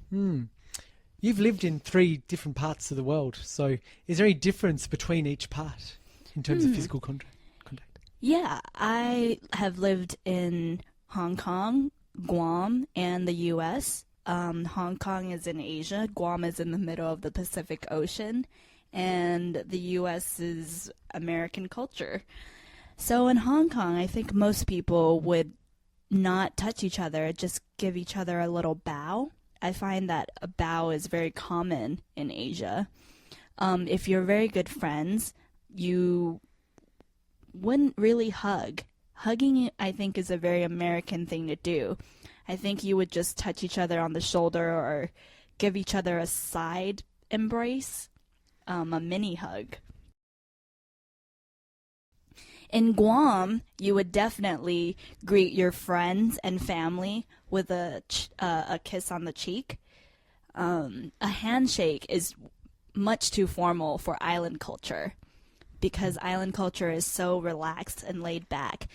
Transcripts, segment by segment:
Hmm. You've lived in three different parts of the world, so is there any difference between each part in terms of Hmm. physical contact? Yeah, I have lived in Hong Kong, Guam, and the US. Hong Kong is in Asia, Guam is in the middle of the Pacific Ocean, and the US is American culture. So in Hong Kong, I think most people would not touch each other, just give each other a little bow. I find that a bow is very common in Asia. If you're very good friends, you wouldn't really hug. Hugging, I think, is a very American thing to do. I think you would just touch each other on the shoulder or give each other a side embrace, a mini hug. In Guam, you would definitely greet your friends and family with a kiss on the cheek. A handshake is much too formal for island culture because island culture is so relaxed and laid back.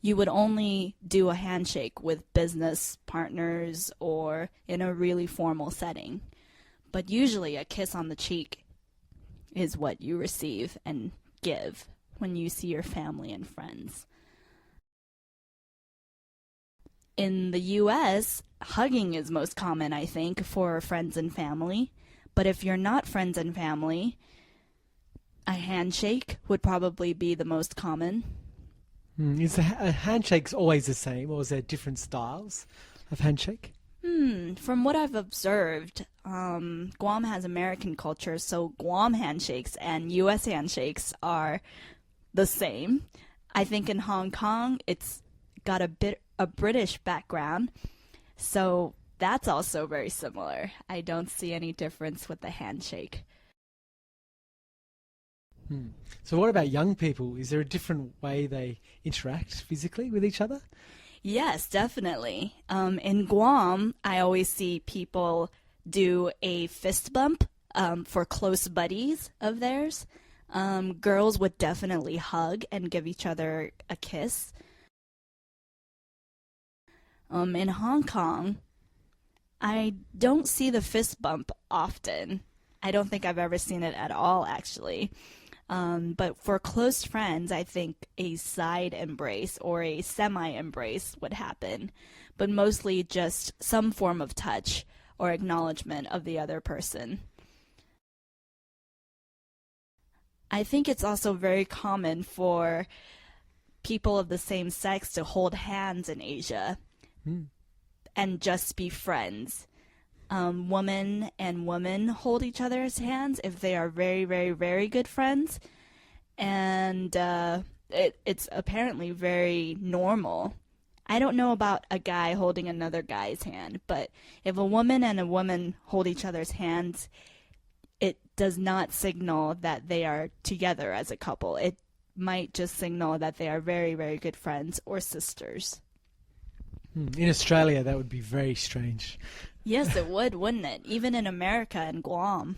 You would only do a handshake with business partners or in a really formal setting. But usually a kiss on the cheek is what you receive and give when you see your family and friends. In the US, hugging is most common, I think, for friends and family. But if you're not friends and family, a handshake would probably be the most common. Is handshakes always the same, or is there different styles of handshake? From what I've observed, Guam has American culture, so Guam handshakes and US handshakes are the same. I think in Hong Kong, it's got a British background, so that's also very similar. I don't see any difference with the handshake. Hmm. So what about young people? Is there a different way they interact physically with each other? Yes, definitely. In Guam, I always see people do a fist bump for close buddies of theirs. Girls would definitely hug and give each other a kiss. In Hong Kong, I don't see the fist bump often. I don't think I've ever seen it at all, actually. But for close friends, I think a side embrace or a semi embrace would happen, but mostly just some form of touch or acknowledgement of the other person. I think it's also very common for people of the same sex to hold hands in Asia Hmm. and just be friends. Woman and woman hold each other's hands if they are very, very, very good friends, and it's apparently very normal. I don't know about a guy holding another guy's hand, but if a woman and a woman hold each other's hands, it does not signal that they are together as a couple. It might just signal that they are very, very good friends or sisters. In Australia, that would be very strange. Yes, it would, wouldn't it? Even in America and Guam.